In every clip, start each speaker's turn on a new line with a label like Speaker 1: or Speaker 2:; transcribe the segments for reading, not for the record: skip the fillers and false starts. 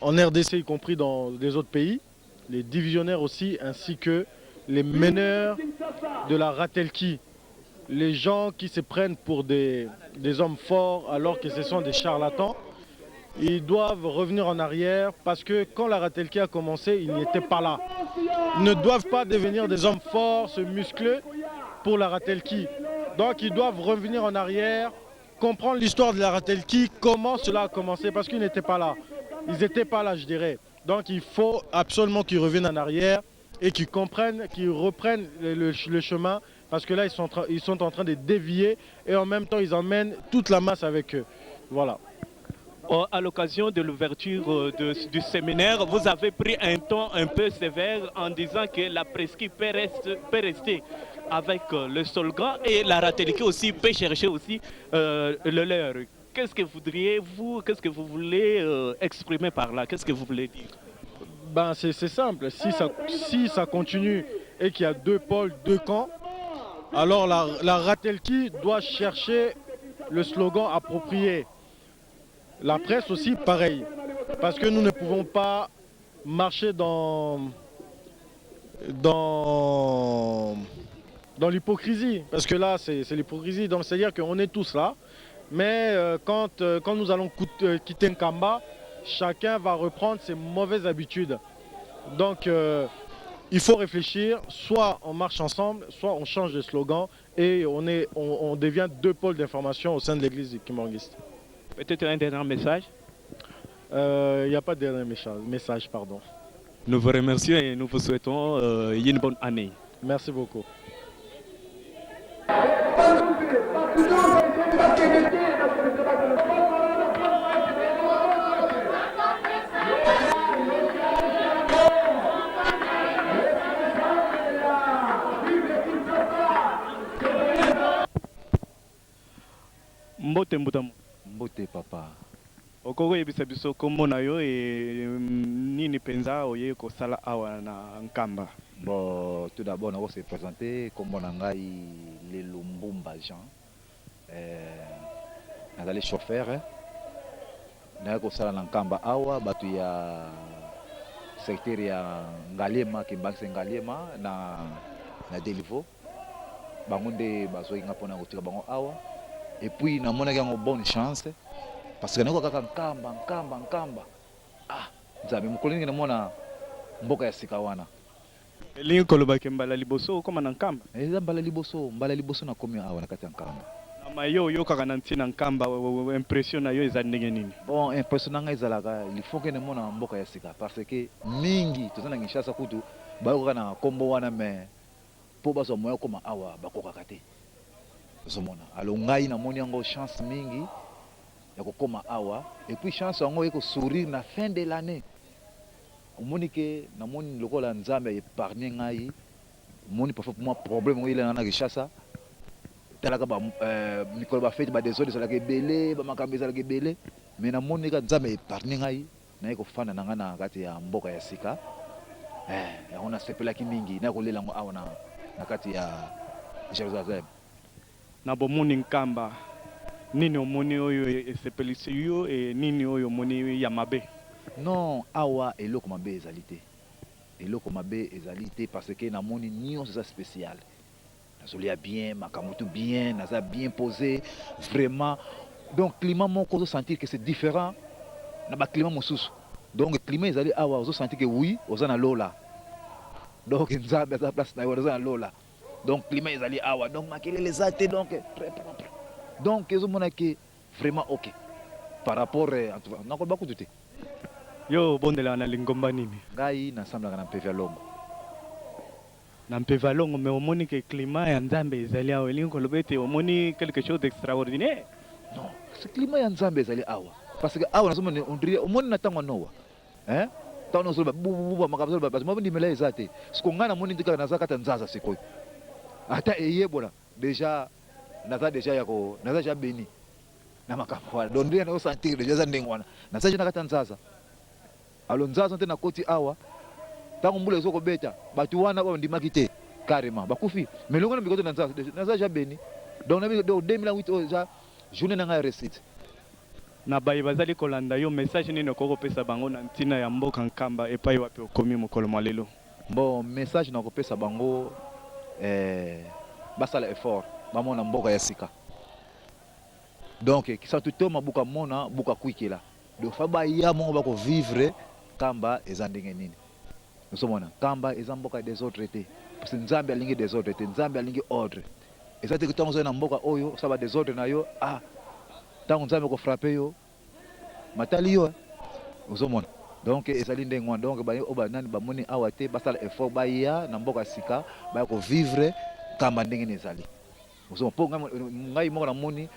Speaker 1: en RDC, y compris dans les autres pays, les divisionnaires aussi, ainsi que les meneurs de la Ratelki, les gens qui se prennent pour des hommes forts alors que ce sont des charlatans, ils doivent revenir en arrière parce que quand la Ratelki a commencé, ils n'étaient pas là. Ils ne doivent pas devenir des hommes forts, se muscler pour la Ratelki. Donc ils doivent revenir en arrière, comprendre l'histoire de la Ratelki, comment cela a commencé, parce qu'ils n'étaient pas là. Ils n'étaient pas là, je dirais. Donc il faut absolument qu'ils reviennent en arrière et qu'ils comprennent, qu'ils reprennent le chemin, parce que là ils sont en train de dévier et en même temps ils emmènent toute la masse avec eux. Voilà.
Speaker 2: À l'occasion de l'ouverture du séminaire, vous avez pris un ton un peu sévère en disant que la presqu'île peut rester avec le slogan et la Ratelki aussi peut chercher aussi le leur. Qu'est-ce que qu'est-ce que vous voulez exprimer par là? Qu'est-ce que vous voulez dire?
Speaker 1: Ben, c'est simple, si ça continue et qu'il y a deux pôles, deux camps, alors la Ratelki doit chercher le slogan approprié. La presse aussi, pareil. Parce que nous ne pouvons pas marcher dans l'hypocrisie. Parce que là, c'est l'hypocrisie. Donc, c'est-à-dire qu'on est tous là. Mais quand nous allons quitter Nkamba, chacun va reprendre ses mauvaises habitudes. Donc, il faut réfléchir. Soit on marche ensemble, soit on change de slogan et on devient deux pôles d'information au sein de l'église kimbanguiste.
Speaker 2: Peut-être un dernier message?
Speaker 1: Il n'y a pas de dernier message, pardon.
Speaker 2: Nous vous remercions et nous vous souhaitons une bonne année.
Speaker 1: Merci beaucoup.
Speaker 2: Mbote mbutamu.
Speaker 3: Mbote papa.
Speaker 2: Okoko yebisa biso kombo na yo e nini penza oye kosala awa na Nkamba.
Speaker 3: Bon, tout d'abord, on va se présenter comme on a les Lumbumba Jean. On a les chauffeurs. On a kosala na Nkamba awa batu ya secteur ya Ngalema Kimbangi Ngalema na Delivo. Bango nde bazoki ngapona kotika bango awa. Et puis na mona yango bonne chance parce que nako kaka Nkamba. Ah, nzabe mukolini na mona mboka ya sika wana.
Speaker 2: Elingi koloba ke mbala liboso koma na Nkamba.
Speaker 3: Eza mbala liboso na komi awa na kati ya Nkamba.
Speaker 2: Na yo kaka na ntina Nkamba impression na yo eza ndenge nini?
Speaker 3: Bon, impression nanga ezalaka il faut que na mona mboka ya sika parce que mingi tozana ngishasa kutu bayoka na kombo wana mais po baso moyo koma awa bakoka kate. Zomona alo ngai na moni yango chance mingi ya kokoma awa et puis chance yango eko sourire na fin de l'année omoni ke na moni lokola nzambe épargner ngai moni parfois pour moi problème il na Kinshasa talaka ba mikolo ba fête ba désolé ça la ke belé ba makambe za la ke belé mais na moni ka nzambe épargner ngai na eko fana na ngana kati ya mboka ya sika ya ona sepela ki mingi na ko lela ngo awa na kati ya Jérusalem.
Speaker 2: Na bomoni Nkamba nini omoni oyo esepelisi yo e nini oyo omoni ya mabe?
Speaker 3: Non, awa eloko mabe ezalité parce que na moni nyonso ça spécial. Nazolia bien, makamutu bien, naza bien posé, vraiment. Donc climat moko ozo sentir que c'est différent na ba climat mosusu. Donc climat ezali awa ozo sentir que oui, oza na lola. Donc nzambe za place na oza na lola. Donc climat ezali awa donc makele les athées donc très propre. Donc ezo mona que vraiment OK par rapport en tout cas na ko ba kututé.
Speaker 2: Yo bondela na lingomba nini?
Speaker 3: Ngai na sambla na mpeva longo.
Speaker 2: Na mpeva longo mais omoni que climat ya nzambe ezali awa elingi koloba ete omoni quelque chose d'extraordinaire?
Speaker 3: Non, ce climat ya nzambe ezali awa parce que awa nazomona on dirait omoni na tango noa. Hein? Tango zo ba bubu makabzo ba parce que mo ndimela ezate. Siko ngana moni ndika na zakata nzaza sikoyo. Ata eyebola déjà naza déjà yako naza déjà béni na makambo donc ndio na sentir déjà za ndengwana naza jina kata nzaza alo nzaza tena koti awa tango mbula ezoko beta batu wana ba ndimaki te carrément bakufi mais longo na bikoto na nzaza naza déjà béni donc na 2008 oza journée na nga recite
Speaker 2: na bayi bazali kolanda yo message nini okopesa bango na ntina ya mboka nkamba epai wapi okomi mokolo mwa lelo?
Speaker 3: Bon, message na kopesa bango basala effort bamona mboka ya sika. Donc kisa tutoma buka mona buka kwikela. Donc fa ba ya mongo bako vivre kamba ezandenge nini. Nosomona kamba ezamboka des autres été. Parce que Nzambe alingi des autres été, Nzambe alingi ordre. Ezate kutongo na mboka oyo saba des autres na yo tango Nzambe ko frapper yo matali yo. Nosomona. Donc ezali ndengwa donc ba oba nani ba moni awate basala effort ba ya na mboka sika ba ko vivre kamba ndenge nezali. Nosomona po ngai moko na moni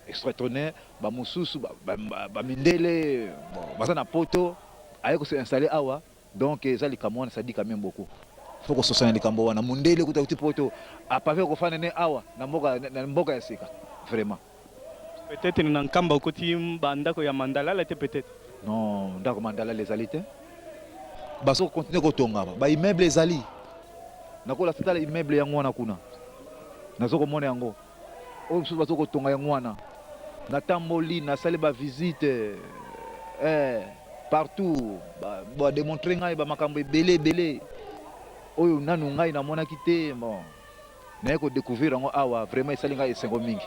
Speaker 3: extratonné ba mususu ba mindele baza na poto ayeko se installer awa donc ezali kamona ça dit quand même beaucoup. Faut que sosana likambo wana mundele kuta kuti poto apave ko fana ne awa na mboka ya sika vraiment.
Speaker 2: Peut-être na nkamba okoti banda ko ya mandala la te peut-être.
Speaker 3: Non, ndako mandala les alités. Baso continuer ko tonga ba immeuble ezali. Nakola sitala immeuble ya ngwana kuna. Nazoko mona yango. O msusu baso ko tonga ya ngwana. Na tamboli na sale ba visite partout ba démontrer ngai ba makambo belé oyo nanu ngai na mona kité bon na ko découvrir ngo awa vraiment esali ngai esengo mingi.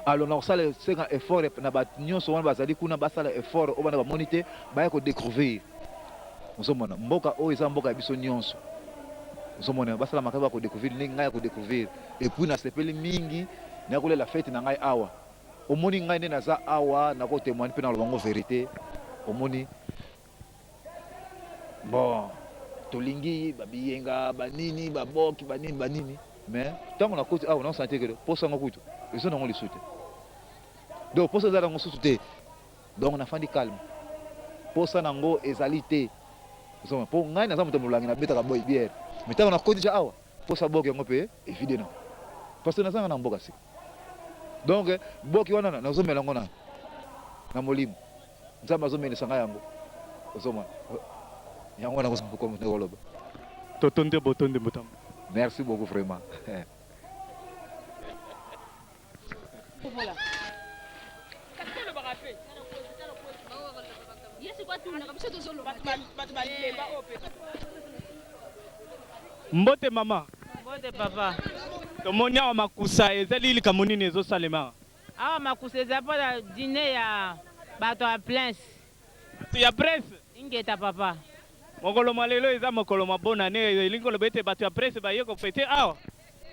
Speaker 3: Alors na sale senga effort na ba nyonso wana bazali kuna basala effort o bana ba moniter ba ko découvrir. Ozomona mboka oyo eza mboka biso nyonso. Ozomona basala makaba ko découvrir ngai ko découvrir et puis na sepeli mingi na ko la fête na ngai awa. Omoni ngai na za awa na ko témoigner pe na longo vérité. Omoni bon tolingi babiyenga banini baboki banini mais tant on a côté awa on sentait que posa ngokutu ils sont dans le soute. Donc posa za ngo soute. Donc on a fait du calme. Posa nango ezalité. Nous po ngai na za muto mulangi na beta ka boy bière. Mais tant on a côté ja awa posa boki ngo pe évidemment. Parce que na za na mboka si. Donc boki wana na zo melango na molimo. Nzamba zo mene sanga yango. Ozoma. Yango na ko ko ngoloba.
Speaker 2: Totonde botonde botam.
Speaker 3: Merci beaucoup vraiment.
Speaker 4: Voilà.
Speaker 2: Mbote mama.
Speaker 4: Mbote papa.
Speaker 2: Tomoni awa makusa ezali likambo nini ezosalema?
Speaker 4: Awa makusa eza pa dîner ya bato ya prince.
Speaker 2: Ya prince?
Speaker 4: Ingeta papa.
Speaker 2: Mokolo malelo eza mokolo mabona ne elingo lobete bato ya prince ba yeko fete awa.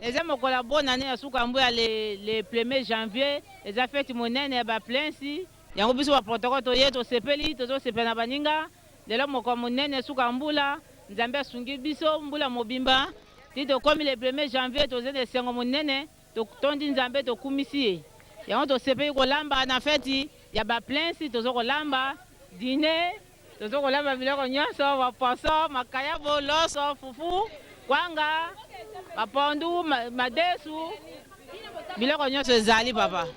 Speaker 4: Eza mokolo bona ne ya suka mbu ya le 1er janvier eza fête monene ya ba prince. Yango biso ba protocole to yeto sepeli tozo sepena baninga. Lelo mokolo monene suka mbula Nzambe asungi biso mbula mobimba. Tito komi le 1er janvier tozo de sengo monene to tondi Nzambe to kumisi. Yango to sepeli ko lamba na fête ya ba prince tozo ko lamba dîner tozo ko lamba biloko nyonso ba poisson makayabo loso fufu kwanga bapondu madesu biloko nyonso ezali papa.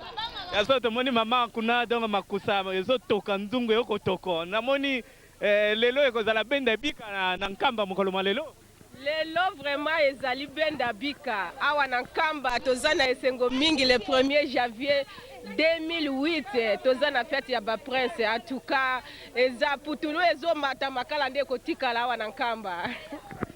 Speaker 2: Yaso tomoni mama kuna donga makusa ezo toka nzungu yoko toko namoni lelo ekozala benda bika na nkamba mokolo malelo.
Speaker 5: Lelo vraiment ezali benda bika awa na nkamba tozana esengo mingi le 1er janvier 2008 tozana fête ya ba prince en tout cas eza putulu ezo mata makala nde kotikala awa na nkamba.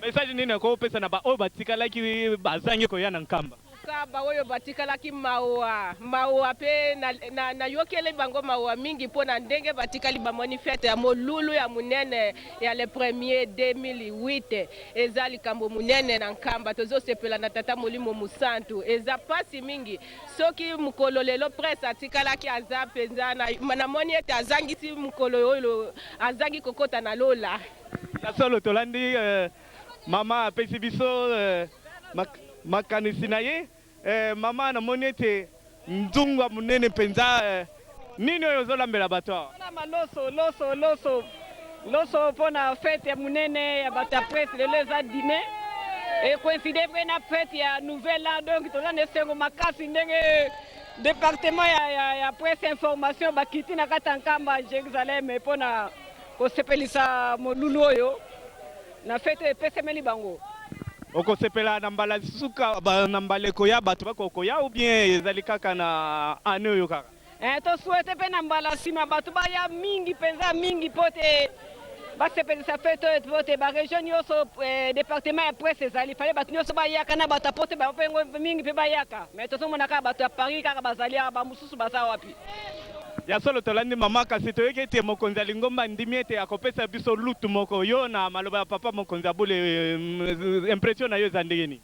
Speaker 2: Message nini ko pesa na ba o batikala ki bazangi ko ya na nkamba?
Speaker 5: Kaba oyo batikalaki mawa pe na yokele bango mawa mingi pona ndenge batikali bamoni fête ya molulu ya munene ya le 1er 2008 eza likambo munene na nkamba tozo sepela na tata molimo musantu eza pasi mingi soki mukolo lelo presse atikalaki aza penza na moni ete azangisi mukolo oyo azangi kokota na lola
Speaker 2: na solo tolandi mama apesi biso makanisi na ye mama na moni ete nzungu munene penza nini oyo ozolambela bato
Speaker 5: loso pona fête ya munene ya bato ya presse lelo eza dîner et coïncide pe na fête ya nouvel an donc toza na esengo makasi ndenge département ya presse information bakiti na kati ya nkamba Jérusalem pona kosepelisa molulu oyo na fête epesemeli bango.
Speaker 2: Okosepela na mbala suka na mbaleko ya bato bakokoya ou bien ezali kaka na ane oyo kaka?
Speaker 6: tosuete mpe na mbala nsima bato baya mingi mpenza mingi mpo te basepelisa fete oyo po te baregion nyonso département ya presse ezali fale bato nyonso bayaka na bato apo te bango mingi mpe bayaka me tozomona kaka bato ya paris kaka bazali awa bamosusu baza wapi
Speaker 2: ya solo tolandi mama kasi toyoki ete mokonzi ya lingomba andimi ete akopesa biso lutu moko yo na maloba ya papa mokonzi abule impression na yo eza ndenge nini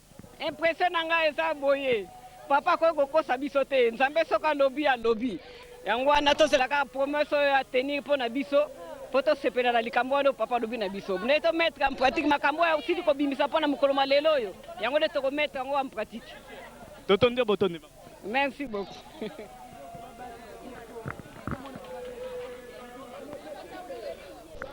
Speaker 6: impression na ngai eza boye papa akoki kokosa biso te nzambe soki alobi yango wana tozelaka promese oyo atenir mpo na biso mpo tosepela na likambo wana papa alobi na biso nde tometre en pratique makambo oyo osili kobimisa mpo na mokolo malelo oyo yango nde tokometre yango en pratique
Speaker 2: totondi botondi
Speaker 6: merci beaucoup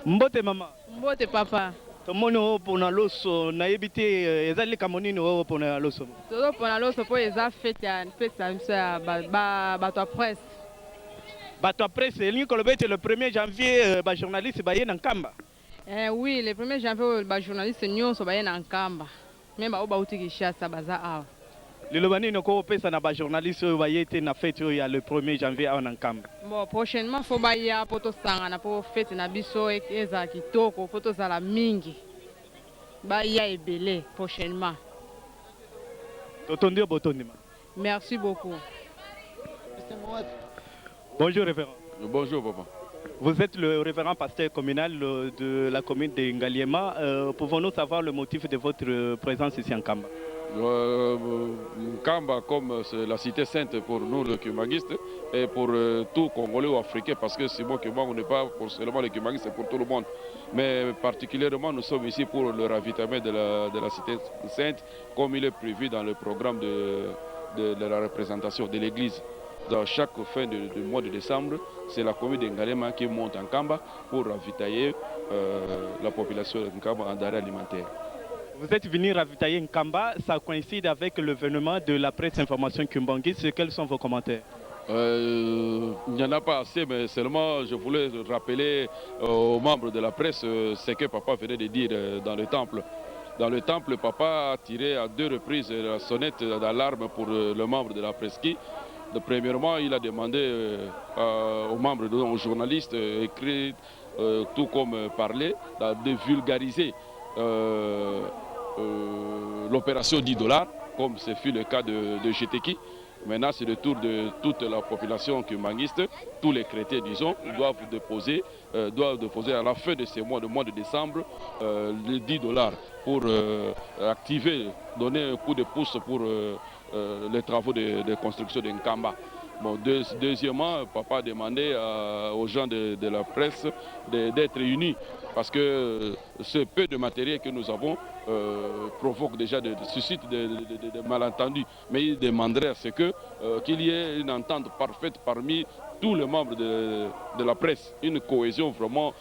Speaker 2: mbote mama
Speaker 4: Mbote papa.
Speaker 2: tomoni oyo mpona loso nayebi te eza likambo nini oyo mpona loso
Speaker 4: Tozopona loso po eza fete ya pesa biso ya bato ya presse.
Speaker 2: bato ya presse elingi koloba ete le 1er janvier bajournaliste baye na nkamba
Speaker 4: Oui, le 1er janvier oyo bajournaliste nyonso baye na nkamba. Me bao bauti Kinshasa baza awa.
Speaker 2: liloba nini okopesa na bajournaliste oyo baye te na fete oyo ya le 1er janvier awa na nkamba
Speaker 4: Bon, prochainement faut baya po tosangana po fete na biso eza kitoko po tozala mingi. Baya ebele prochainement.
Speaker 2: totondi botondi
Speaker 4: Merci beaucoup.
Speaker 2: bonjour révérend
Speaker 7: Bonjour papa.
Speaker 2: vous êtes le révérend pasteur communal de la commune de Ngaliema. Pouvons-nous savoir le motif de votre présence ici en Kamba
Speaker 7: Kamba, comme c'est la cité sainte pour nous, les Kumagistes, et pour tout Congolais ou Africain, parce que c'est bon que moi, on n'est pas pour seulement les Kumagistes, c'est pour tout le monde. Mais particulièrement, nous sommes ici pour le ravitaillement de la cité sainte, comme il est prévu dans le programme de la représentation de l'Église. Dans chaque fin du mois de décembre, c'est la commune de Ngalema qui monte en Kamba pour ravitailler la population de Kamba en denrées alimentaires.
Speaker 2: Vous êtes venu ravitailler Nkamba, ça coïncide avec l'événement de la presse information Kumbangis. Quels sont vos commentaires?
Speaker 7: Il n'y en a pas assez, mais seulement je voulais rappeler aux membres de la presse ce que papa venait de dire dans le temple. Dans le temple, papa a tiré à 2 reprises la sonnette d'alarme pour le membre de la presse qui, premièrement, il a demandé aux membres, aux journalistes écrits, tout comme parler, de vulgariser l'opération $10, comme ce fut le cas de GTK. Maintenant, c'est le tour de toute la population kumangiste, tous les chrétiens, disons, doivent déposer à la fin de ce mois, le mois de décembre, les $10 pour activer, donner un coup de pouce pour les travaux de construction de Nkamba. Bon, deuxièmement, papa a demandé aux gens de la presse d'être unis parce que ce peu de matériel que nous avons provoque déjà suscite des malentendus. Mais il demanderait à ce qu'il y ait une entente parfaite parmi tous les membres de la presse, une cohésion vraiment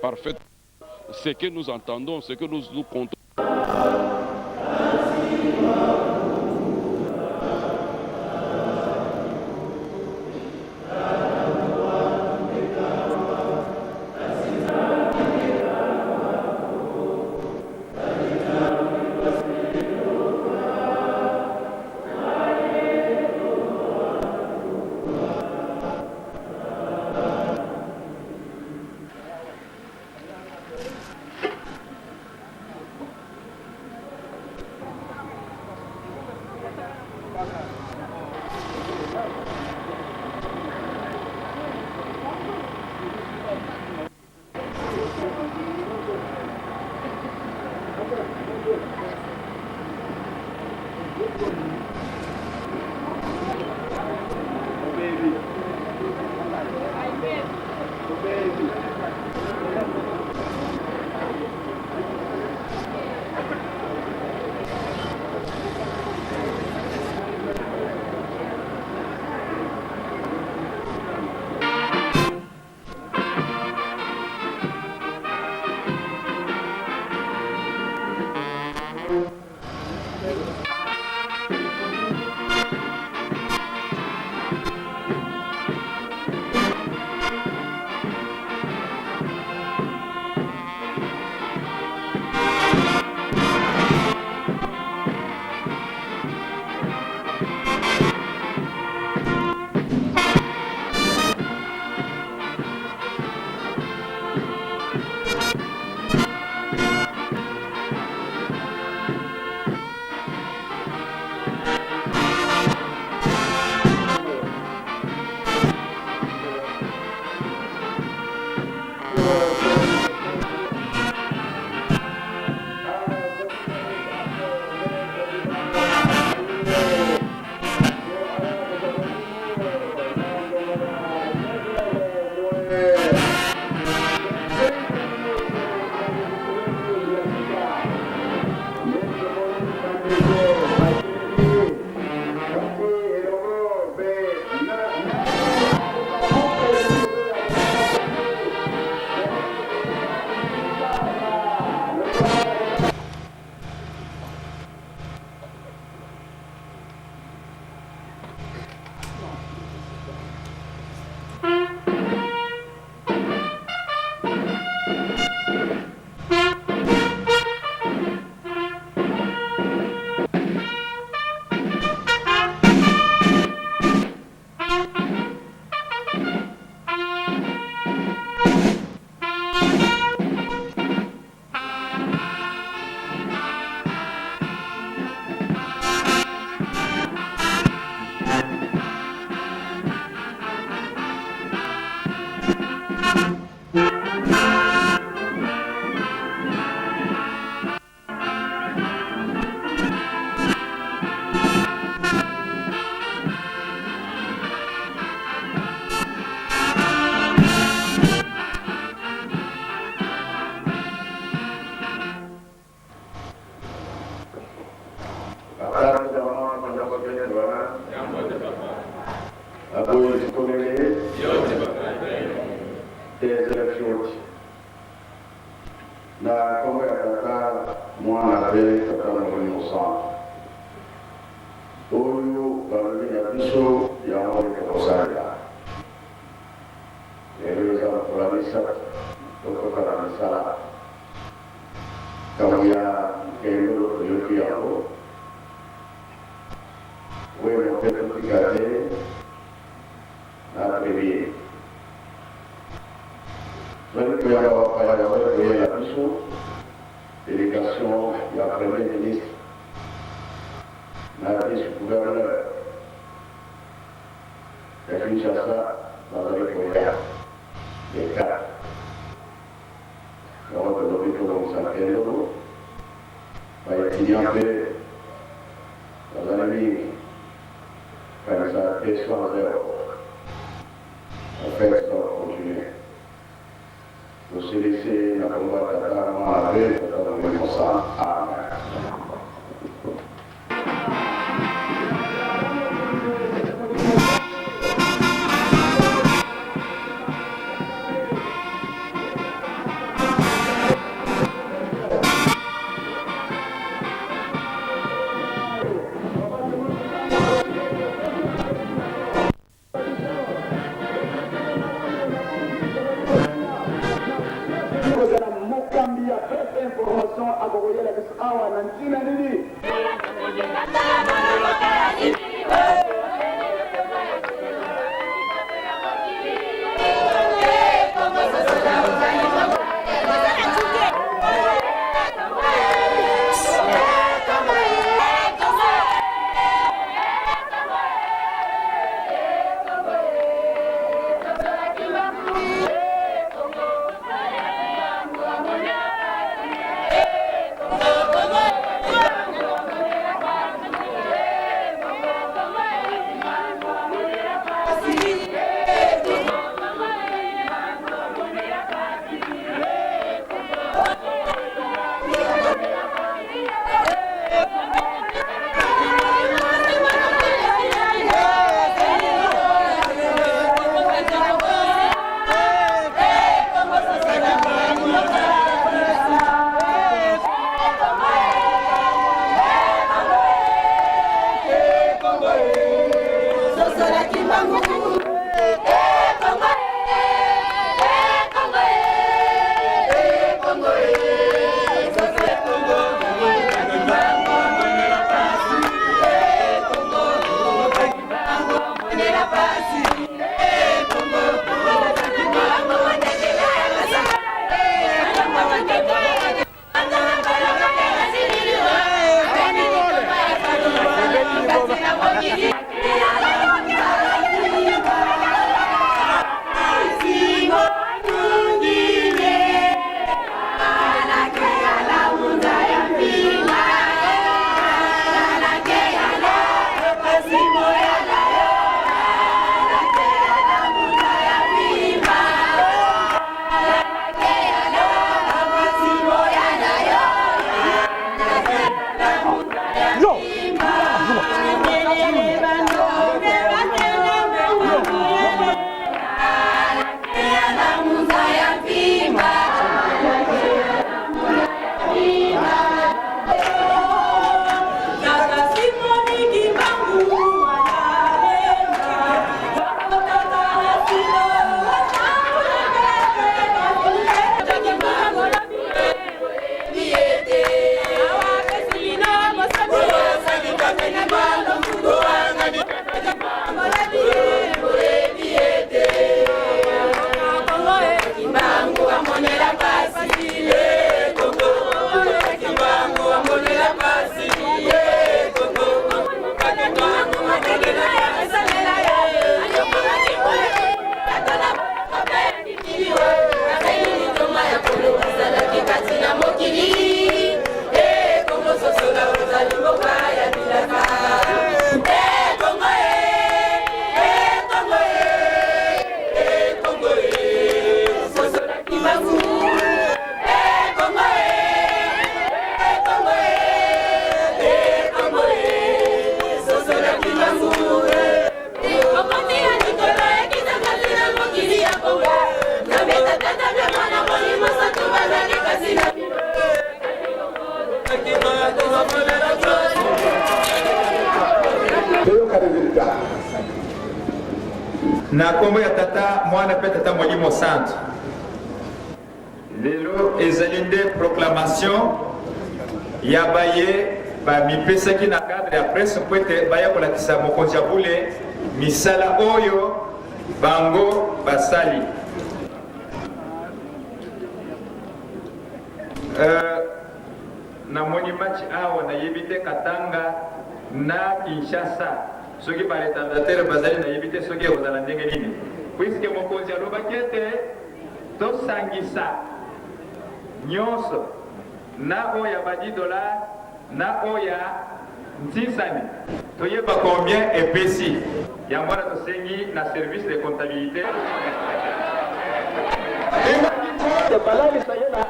Speaker 7: parfaite. Ce que nous entendons, ce que nous comptons.
Speaker 8: na kombo ya tata mwana pe tata Molimo Mosan oyo balobi na biso yango ekokosalela lelo eza lokola misato tokokala misala kambo ya nkendo toyoki yango oyo mpe totika te na premier donc ya bapaya bakoyela biso délégation ya premier ministre na vice-gouverneur ya Kinshasa bazali koya les quatre yango tolobi tobongisa nkendo baétudiant mpe bazali mingi kanisa 200 heures en fait ça va continuer. Nous se laisser la combat tata mwana pe tata Molimo Mosan. Amen.
Speaker 9: na kombo ya tata mwana pe tata Molimo Centre. Lelo ezali nde proclamation ya baye ba mipesaki na cadre ya presse po ete baya kolakisa mokonzi ya bule misala oyo bango basali. Na moni match awa na yebite Katanga na Kinshasa soki ba retardateur bazali na yebite soki kozala ndenge nini puisque mokonzi alobaki ete tosangisa nyonso na oya ba $10 na oya ntisani toyeba combien epesi yango wana tosengi na service de comptabilité
Speaker 8: balalisa ye na $1.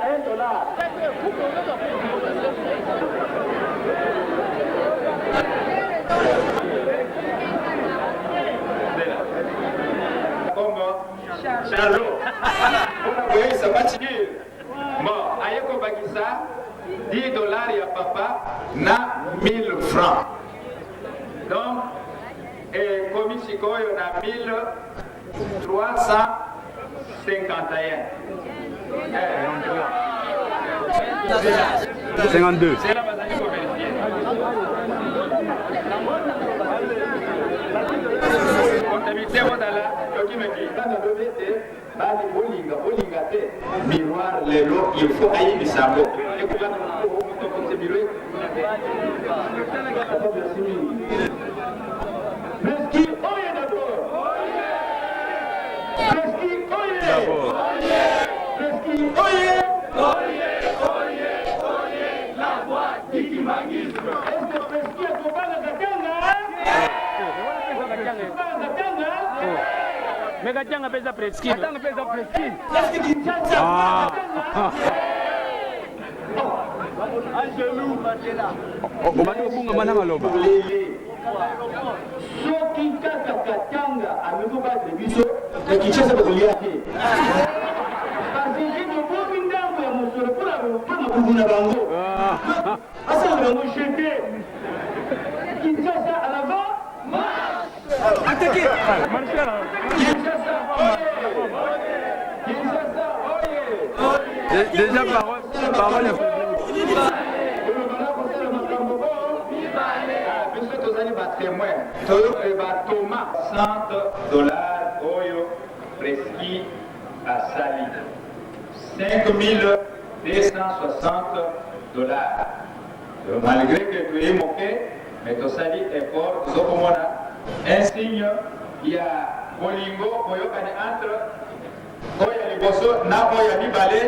Speaker 9: Charlot, oui, ça va tirer. Bon, aïe kobakisa $10 ya papa na 1000 francs. Donc, et comme si koyo na 1351.
Speaker 10: 52.
Speaker 9: C'est la base à vérifier. Comptabilité wadala dokimeki kana dobete bali bolinga te miroir lelo il faut ayi bisambo ekula ko to biro Meski oye d'abord Meski oye Meski oye la voix du kimangisme. Est-ce que Meski a trouvé la Katanga?
Speaker 2: Mega Janga pesa preski.
Speaker 6: Katanga pesa preski.
Speaker 10: Obani obunga mana maloba.
Speaker 9: Soki kaka Katanga ameko ba de biso na Kinshasa ba kolia te. Parce que nous pouvons ndambo ya musoro pour kubuna bango. Asa bango jeté. Kinshasa à l'avant.
Speaker 6: Attaquez.
Speaker 9: Kinshasa oye.
Speaker 10: Déjà parole est
Speaker 9: Thomas $100 oyo preski asali $5260. Malgré que tu es moqué, mais tu sali effort, tu un signe, il y a Bolingo, Boyokane entre Oya Liboso, na Oya Mibale,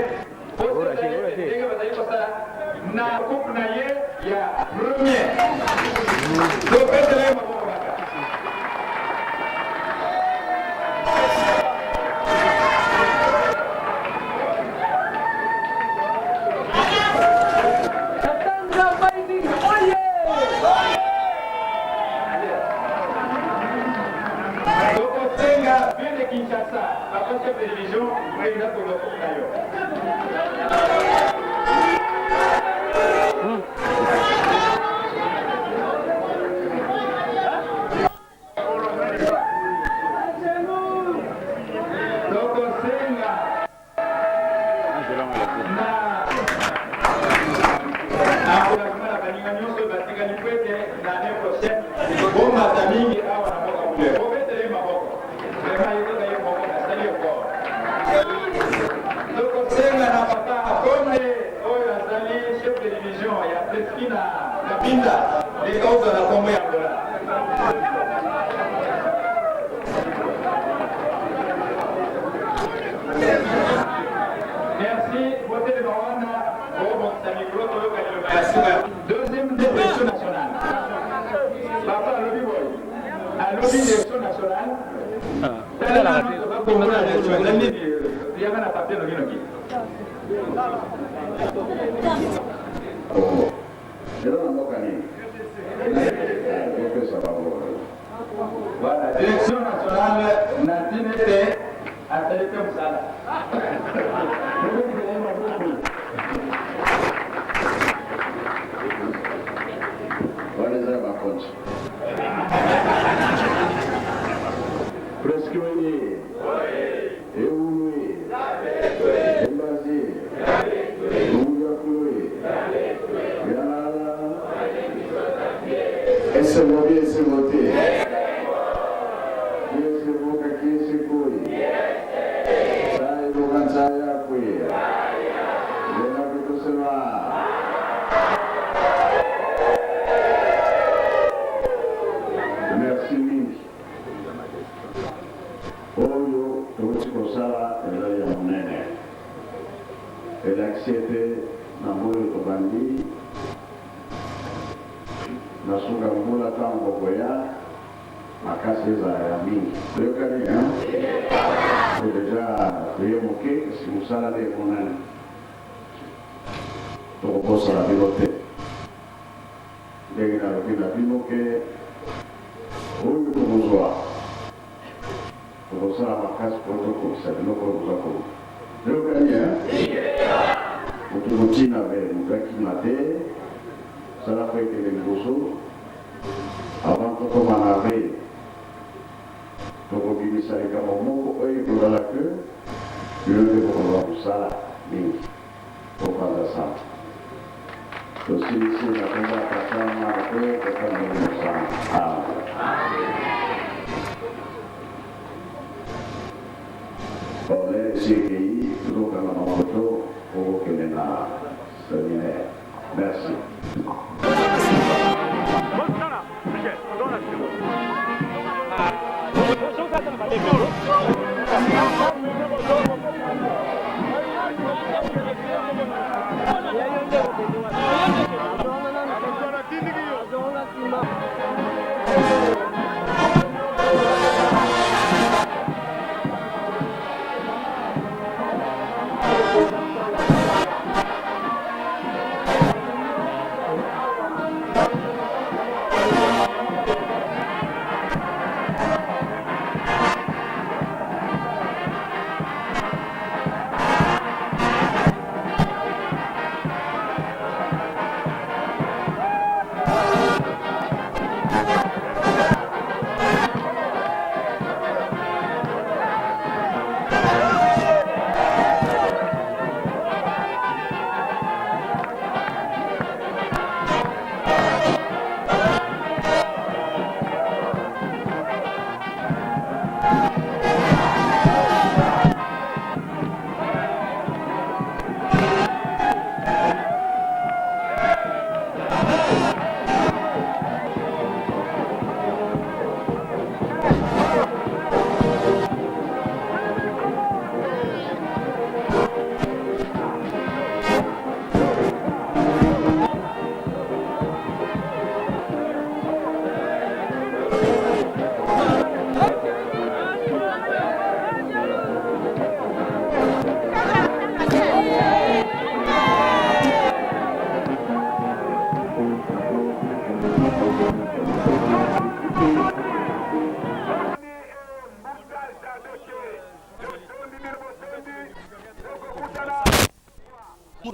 Speaker 9: na coupe naye, il y a premier. Donc, Kinshasa, la première télévision, il a pour le Deuxième dépression nationale. Papa, à l'objet d'élection nationale. Voilà, l'élection nationale n'a été à tel comme ça.
Speaker 8: Presque Merci mingi. Oyo tuwezi kosala ezali ya monene. Elaksiete na moyo tobandi nasuka mbula tango koya makasi ezala ya mingi. Toyokani deja toye moke kasi mosala nde monene. Tokokosala bino te. Ndenge nalobi na bino ke oyo tokozwa tokosala makasi po tokokisa biloko oyo toza koluka. Toyokani moto motina be moto akima te sala po ekele liboso avant tokoma na ve tokobimisa likambo moko oyo ekozala ke bino nde bokozwa kosala mingi topanza sana tosilisi na kombo ya tata marke tokandeli mosana. Oleh CGI tokanga na moto okokende na séminaire. Merci.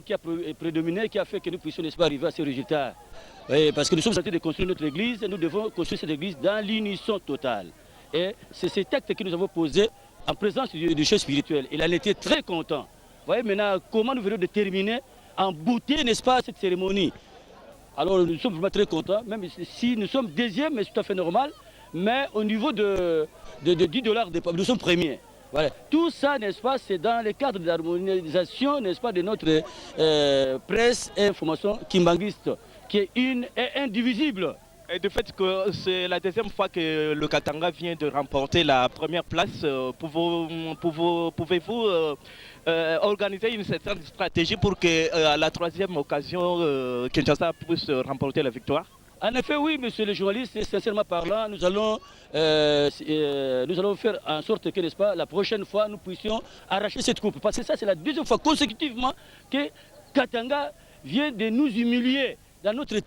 Speaker 11: Qui a prédominé, qui a fait que nous puissions pas arriver à ces résultats. Et parce que nous sommes en train de construire notre église et nous devons construire cette église dans l'unisson totale. Et c'est cet acte que nous avons posé en présence du chef spirituel. Il en était très content. Vous voyez maintenant comment nous venons de terminer en beauté, n'est-ce pas, cette cérémonie. Alors nous sommes vraiment très contents, même si nous sommes deuxième, mais c'est tout à fait normal. Mais au niveau de $10, nous sommes premiers. Voilà. Tout ça, n'est-ce pas, c'est dans le cadre de l'harmonisation, n'est-ce pas, de notre presse et information kimbanguiste, qui est une et indivisible.
Speaker 2: Et du fait que c'est la deuxième fois que le Katanga vient de remporter la première place, pouvez-vous organiser une certaine stratégie pour que à la troisième occasion, Kinshasa puisse remporter la victoire?
Speaker 11: En effet, oui, monsieur le journaliste, sincèrement parlant, nous allons faire en sorte que, n'est-ce pas, la prochaine fois, nous puissions arracher cette coupe. Parce que ça, c'est la deuxième fois consécutivement que Katanga vient de nous humilier dans notre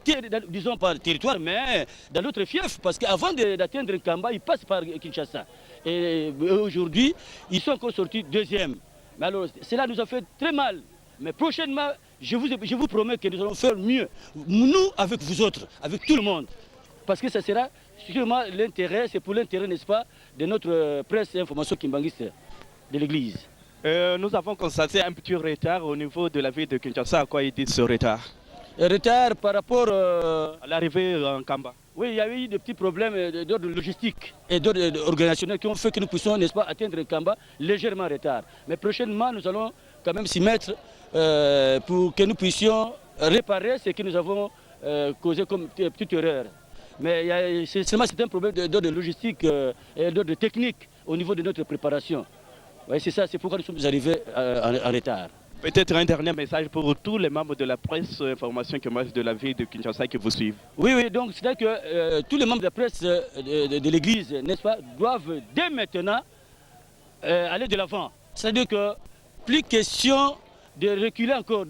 Speaker 11: disons pas territoire, mais dans notre fief. Parce qu'avant d'atteindre Kamba, ils passent par Kinshasa. Et aujourd'hui, ils sont encore sortis deuxième. Mais alors, cela nous a fait très mal. Mais prochainement, je vous promets que nous allons faire mieux. Nous, avec vous autres, avec tout le monde. Parce que ça sera sûrement l'intérêt, c'est pour l'intérêt, n'est-ce pas, de notre presse et information kimbanguiste de l'Église.
Speaker 2: Nous avons constaté un petit retard au niveau de la ville de Kinshasa. À quoi il dit ce retard?
Speaker 11: retard par rapport
Speaker 2: à l'arrivée en Kamba.
Speaker 11: Oui, il y a eu des petits problèmes d'ordre logistique et d'ordre organisationnel qui ont fait que nous puissions, n'est-ce pas, atteindre Kamba légèrement en retard. Mais prochainement, nous allons quand même s'y mettre pour que nous puissions réparer ce que nous avons causé comme petite erreur. Mais c'est un problème d'ordre logistique et d'ordre technique au niveau de notre préparation. Oui, c'est ça, c'est pourquoi nous sommes arrivés en retard.
Speaker 2: Peut-être un dernier message pour tous les membres de la presse information de la ville de Kinshasa qui vous suivent.
Speaker 11: Oui, donc c'est-à-dire que tous les membres de la presse de l'église, n'est-ce pas, doivent dès maintenant aller de l'avant. C'est-à-dire que plus question de reculer encore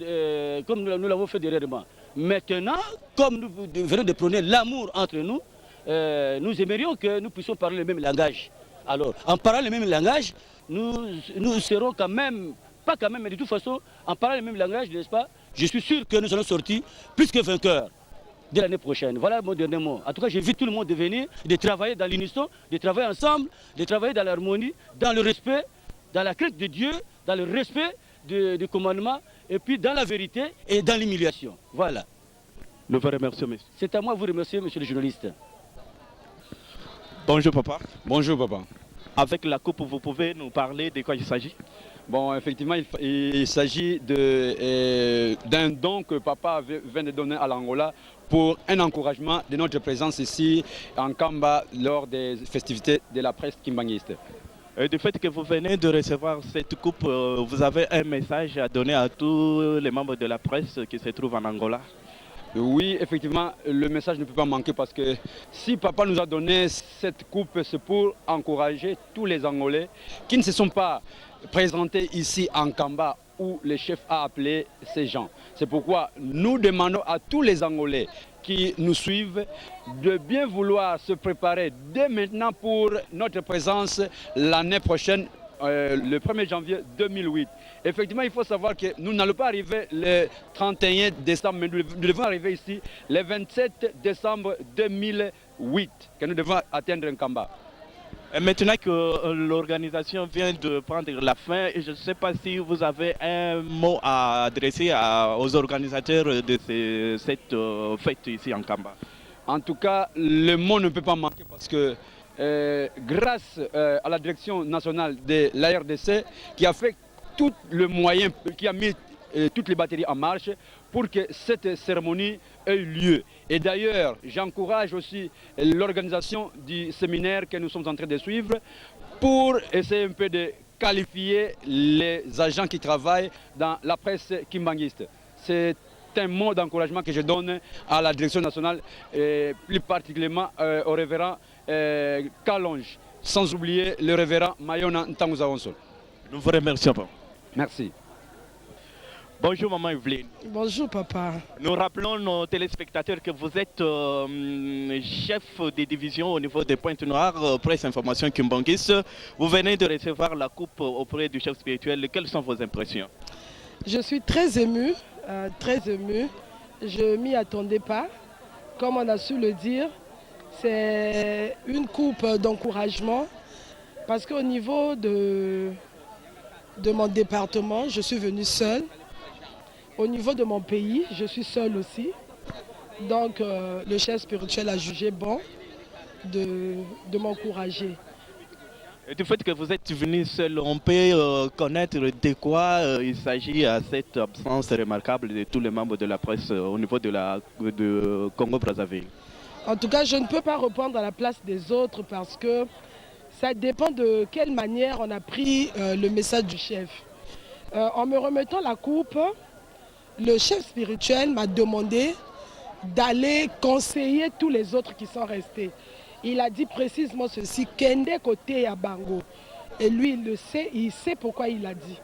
Speaker 11: comme nous l'avons fait dernièrement. Maintenant, comme nous venons de prôner l'amour entre nous, nous aimerions que nous puissions parler le même langage. Alors, en parlant le même langage, nous serons quand même, pas quand même, mais de toute façon, en parlant le même langage, n'est-ce pas, je suis sûr que nous allons sortir plus que vainqueurs dès l'année prochaine. Voilà mon dernier mot. En tout cas, j'invite tout le monde de venir, de travailler dans l'unisson, de travailler ensemble, de travailler dans l'harmonie, dans le respect, dans la crainte de Dieu, dans le respect du commandement, et puis dans la vérité et dans l'humiliation. Voilà.
Speaker 2: Nous vous remercions, monsieur.
Speaker 11: C'est à moi de vous remercier, monsieur le journaliste.
Speaker 2: Bonjour, papa.
Speaker 10: Bonjour, papa.
Speaker 2: Avec la coupe, vous pouvez nous parler de quoi il s'agit?
Speaker 10: Bon, effectivement, il s'agit d'un don que papa vient de donner à l'Angola pour un encouragement de notre présence ici en Kamba lors des festivités de la presse kimbanguiste.
Speaker 2: Du fait que vous venez de recevoir cette coupe, vous avez un message à donner à tous les membres de la presse qui se trouvent en Angola?
Speaker 10: Oui, effectivement, le message ne peut pas manquer parce que si papa nous a donné cette coupe, c'est pour encourager tous les Angolais qui ne se sont pas présentés ici en Kamba où le chef a appelé ces gens. C'est pourquoi nous demandons à tous les Angolais qui nous suivent de bien vouloir se préparer dès maintenant pour notre présence l'année prochaine, le 1er janvier 2008. Effectivement, il faut savoir que nous n'allons pas arriver le 31 décembre, mais nous devons arriver ici le 27 décembre 2008, que nous devons atteindre un Kamba.
Speaker 2: Et maintenant que l'organisation vient de prendre la fin, je ne sais pas si vous avez un mot à adresser aux organisateurs de cette fête ici en Kamba.
Speaker 10: En tout cas, le mot ne peut pas manquer parce que grâce à la direction nationale de l'ARDC qui a fait tout le moyen, qui a mis toutes les batteries en marche pour que cette cérémonie ait lieu. Et d'ailleurs, j'encourage aussi l'organisation du séminaire que nous sommes en train de suivre pour essayer un peu de qualifier les agents qui travaillent dans la presse kimbanguiste. C'est un mot d'encouragement que je donne à la direction nationale et plus particulièrement au révérend Kalonge, sans oublier le révérend Mayona Ntangouzaonsol.
Speaker 2: Nous vous remercions.
Speaker 10: Merci.
Speaker 2: Bonjour maman Evelyne.
Speaker 12: Bonjour papa.
Speaker 2: Nous rappelons nos téléspectateurs que vous êtes chef de division au niveau des Pointes Noires, presse information kimbanguiste. Vous venez de recevoir la coupe auprès du chef spirituel. Quelles sont vos impressions?
Speaker 12: Je suis très ému, très ému. Je m'y attendais pas. Comme on a su le dire, c'est une coupe d'encouragement parce qu'au niveau de mon département, je suis venue seule. Au niveau de mon pays, je suis seule aussi. Donc le chef spirituel a jugé bon de m'encourager.
Speaker 2: Et du fait que vous êtes venu seul, on peut connaître de quoi il s'agit à cette absence remarquable de tous les membres de la presse au niveau de Congo-Brazzaville?
Speaker 12: En tout cas, je ne peux pas répondre à la place des autres parce que ça dépend de quelle manière on a pris le message du chef. En me remettant la coupe, le chef spirituel m'a demandé d'aller conseiller tous les autres qui sont restés. Il a dit précisément ceci, Kende côté à Bango. Et lui, il le sait, il sait pourquoi il a dit.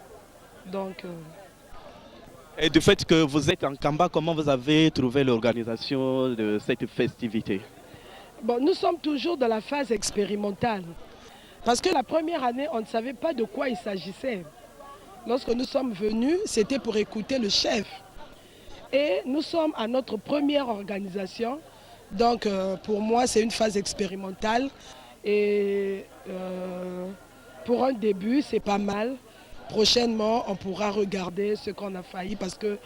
Speaker 12: Donc,
Speaker 2: Et du fait que vous êtes en Kamba, comment vous avez trouvé l'organisation de cette festivité?
Speaker 12: Bon, nous sommes toujours dans la phase expérimentale. Parce que la première année, on ne savait pas de quoi il s'agissait. Lorsque nous sommes venus, c'était pour écouter le chef. Et nous sommes à notre première organisation. Donc pour moi, c'est une phase expérimentale. Et pour un début, c'est pas mal. prochainement, on pourra regarder ce qu'on a failli parce que,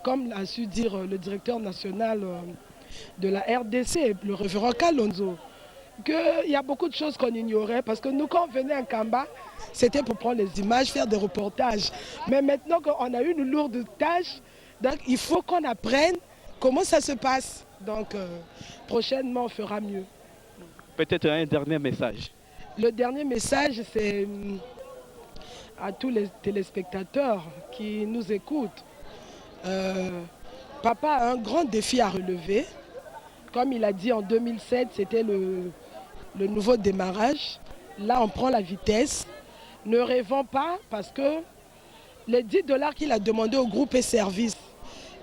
Speaker 12: comme a su dire le directeur national de la RDC, le révérend Kalonzo, qu'il y a beaucoup de choses qu'on ignorait parce que nous, quand on venait à Kamba, c'était pour prendre les images, faire des reportages. Mais maintenant qu'on a une lourde tâche, donc il faut qu'on apprenne comment ça se passe. Donc prochainement, on fera mieux.
Speaker 2: Peut-être un dernier message.
Speaker 12: Le dernier message, c'est à tous les téléspectateurs qui nous écoutent. Papa a un grand défi à relever. Comme il a dit en 2007, c'était le nouveau démarrage. Là, on prend la vitesse. Ne rêvons pas parce que les 10 $ qu'il a demandé au groupe et service,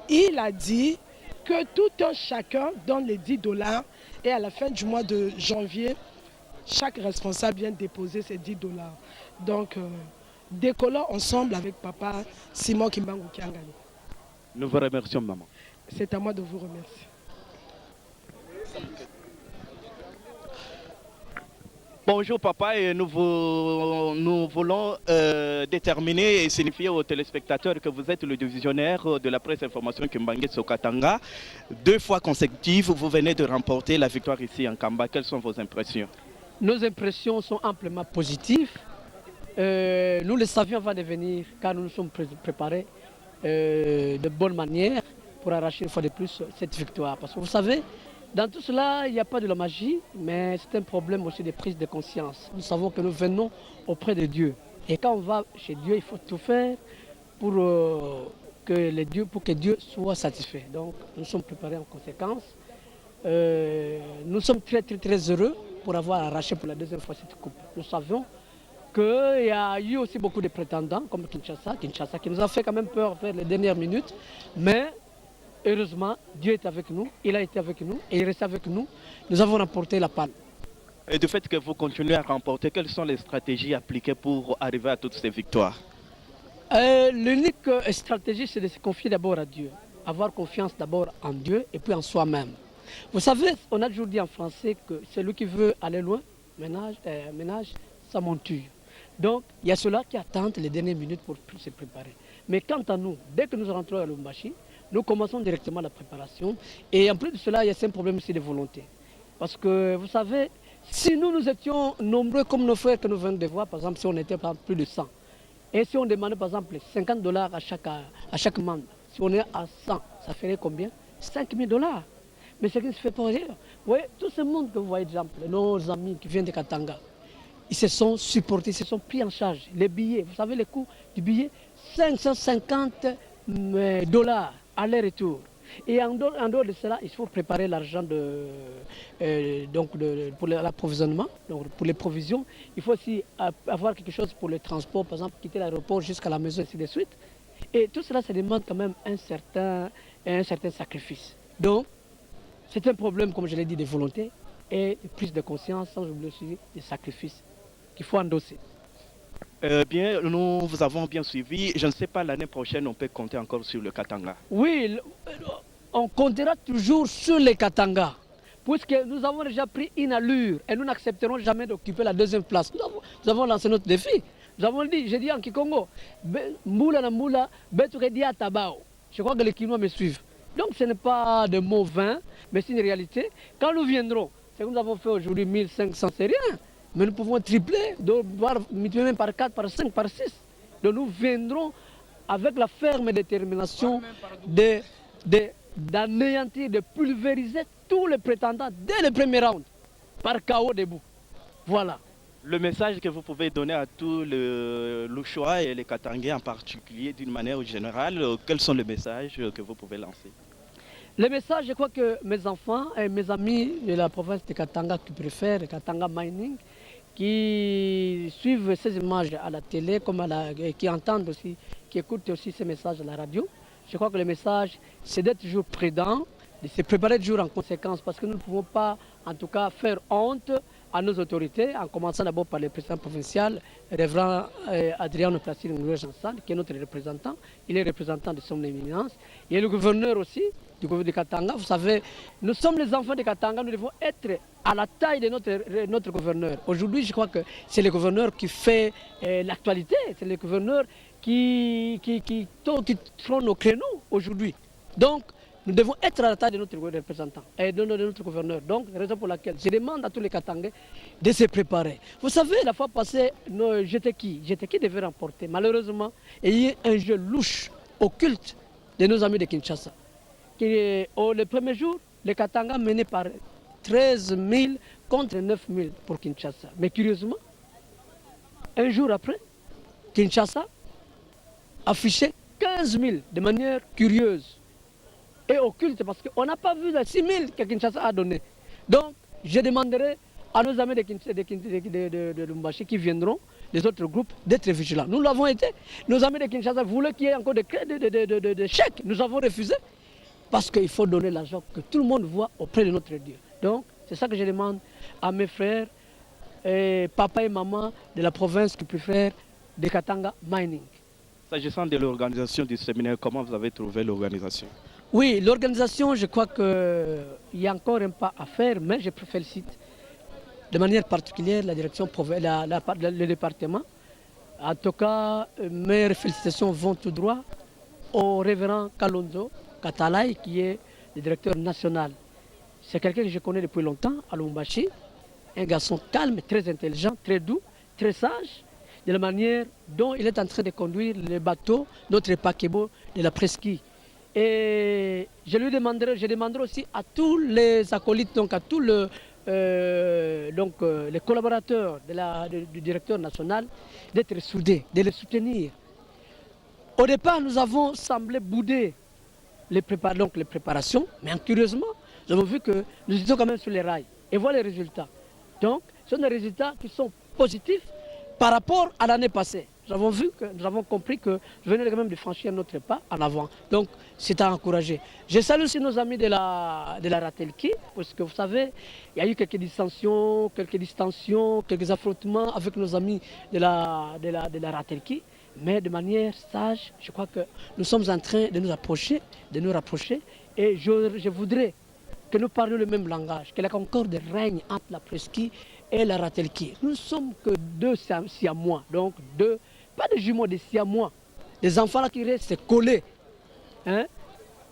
Speaker 12: il a dit que tout un chacun donne les 10 $ et à la fin du mois de janvier, chaque responsable vient déposer ses 10 $. Donc, décollons ensemble avec papa Simon Kimbangu Kiangani.
Speaker 2: Nous vous remercions, maman.
Speaker 12: C'est à moi de vous remercier.
Speaker 2: Bonjour papa, et nous voulons déterminer et signifier aux téléspectateurs que vous êtes le divisionnaire de la presse information Kimbangu Sokatanga. 2 fois consécutives, vous venez de remporter la victoire ici en Kamba. Quelles sont vos impressions?
Speaker 13: Nos impressions sont amplement positives. Nous le savions avant de venir, car nous nous sommes préparés de bonne manière pour arracher une fois de plus cette victoire. Parce que vous savez, dans tout cela, il n'y a pas de la magie, mais c'est un problème aussi de prise de conscience. Nous savons que nous venons auprès de Dieu. Et quand on va chez Dieu, il faut tout faire pour que Dieu soit satisfait. Donc, nous sommes préparés en conséquence. Nous sommes très, très, très heureux pour avoir arraché pour la 2e fois cette coupe. Nous savions qu'il y a eu aussi beaucoup de prétendants, comme Kinshasa qui nous a fait quand même peur vers les dernières minutes. Mais heureusement, Dieu est avec nous, il a été avec nous et il reste avec nous. Nous avons remporté la palme.
Speaker 2: Et du fait que vous continuez à remporter, quelles sont les stratégies appliquées pour arriver à toutes ces victoires?
Speaker 13: L'unique stratégie, c'est de se confier d'abord à Dieu. Avoir confiance d'abord en Dieu et puis en soi-même. Vous savez, on a toujours dit en français que celui qui veut aller loin, ménage sa monture. Donc, il y a ceux-là qui attendent les dernières minutes pour se préparer. Mais quant à nous, dès que nous rentrons à Lubumbashi, nous commençons directement la préparation. Et en plus de cela, il y a un problème aussi de volonté. Parce que, vous savez, si nous étions nombreux comme nos frères que nous venons de voir, par exemple, si on était par plus de 100, et si on demandait par exemple 50 $ à chaque membre, si on est à 100, ça ferait combien? 5 000 $. Mais ce qui ne se fait pas rien. Vous voyez, tout ce monde que vous voyez, exemple, nos amis qui viennent de Katanga, ils se sont supportés, ils se sont pris en charge. Les billets, vous savez le coût du billet, 550 $ aller-retour. Et en dehors de cela, il faut préparer l'argent pour l'approvisionnement, donc pour les provisions. Il faut aussi avoir quelque chose pour le transport, par exemple, quitter l'aéroport jusqu'à la maison, ainsi de suite. Et tout cela, ça demande quand même un certain sacrifice. Donc, c'est un problème, comme je l'ai dit, de volonté et de prise de conscience, sans oublier aussi des sacrifices qu'il faut endosser.
Speaker 2: Bien, nous vous avons bien suivi. Je ne sais pas, l'année prochaine, on peut compter encore sur le Katanga.
Speaker 13: Oui, on comptera toujours sur les Katanga, puisque nous avons déjà pris une allure et nous n'accepterons jamais d'occuper la 2e place. Nous avons lancé notre défi. Nous avons dit, j'ai dit en Kikongo, Moula na Moula, Beturedi à Tabao. Je crois que les Kinois me suivent. Donc ce n'est pas de mots vains, mais c'est une réalité. Quand nous viendrons, ce que nous avons fait aujourd'hui, 1500, c'est rien. Mais nous pouvons tripler, voire multiplier par 4, par 5, par 6. Donc nous viendrons avec la ferme détermination d'anéantir, de pulvériser tous les prétendants dès le premier round, par chaos debout. Voilà.
Speaker 2: Le message que vous pouvez donner à tous les Louchois et les Katangais en particulier, d'une manière générale, quels sont les messages que vous pouvez lancer?
Speaker 13: Le message, je crois que mes enfants et mes amis de la province de Katanga qui préfèrent Katanga Mining, qui suivent ces images à la télé, qui entendent aussi, qui écoutent aussi ces messages à la radio, je crois que le message, c'est d'être toujours prudent, de se préparer toujours en conséquence, parce que nous ne pouvons pas, en tout cas, faire honte à nos autorités, en commençant d'abord par le président provincial, révérend Adriano Placide Ngoué Jansan, qui est notre représentant. Il est représentant de son éminence. Il y a le gouverneur aussi, du gouvernement de Katanga. Vous savez, nous sommes les enfants de Katanga, nous devons être à la taille de notre gouverneur. Aujourd'hui, je crois que c'est le gouverneur qui fait l'actualité, c'est le gouverneur qui trône au créneau aujourd'hui. Donc, nous devons être à la taille de notre représentant et de notre gouverneur. Donc, raison pour laquelle je demande à tous les Katangais de se préparer. Vous savez, la fois passée, GTK devait remporter. Malheureusement, il y a eu un jeu louche, occulte de nos amis de Kinshasa. Le premier jour, les Katanga menaient par 13 000 contre 9 000 pour Kinshasa. Mais curieusement, un jour après, Kinshasa affichait 15 000 de manière curieuse et occulte parce qu'on n'a pas vu les 6 000 que Kinshasa a donné. Donc, je demanderai à nos amis de Lubumbashi qui viendront, les autres groupes, d'être vigilants. Nous l'avons été. Nos amis de Kinshasa voulaient qu'il y ait encore des chèques. Nous avons refusé parce qu'il faut donner l'argent que tout le monde voit auprès de notre Dieu. Donc, c'est ça que je demande à mes frères, papa et maman de la province qui préfèrent de Katanga Mining.
Speaker 2: S'agissant de l'organisation du séminaire, comment vous avez trouvé l'organisation?
Speaker 13: Oui, l'organisation, je crois qu'il y a encore un pas à faire, mais je félicite de manière particulière la direction, le département. En tout cas, mes félicitations vont tout droit au révérend Kalonzo Katalai, qui est le directeur national. C'est quelqu'un que je connais depuis longtemps à Lubumbashi, un garçon calme, très intelligent, très doux, très sage, de la manière dont il est en train de conduire les bateaux, notre paquebot de la presqu'île. Et je demanderai aussi à tous les acolytes, donc à tous les collaborateurs du directeur national d'être soudés, de les soutenir. Au départ, nous avons semblé bouder les préparations, mais curieusement, nous avons vu que nous étions quand même sur les rails. Et voilà les résultats. Donc, ce sont des résultats qui sont positifs par rapport à l'année passée. Nous avons compris que nous venons quand même de franchir notre pas en avant. Donc, c'est à encourager. Je salue aussi nos amis de la Ratelki, parce que vous savez, il y a eu quelques dissensions, quelques distensions, quelques affrontements avec nos amis de la Ratelki. Mais de manière sage, je crois que nous sommes en train de nous rapprocher, et je voudrais que nous parlions le même langage, que la concorde règne entre la presqu'île et la Ratelki. Nous ne sommes que deux siamois, donc pas de jumeaux, des siamois. Les enfants là qui restent collés. Hein?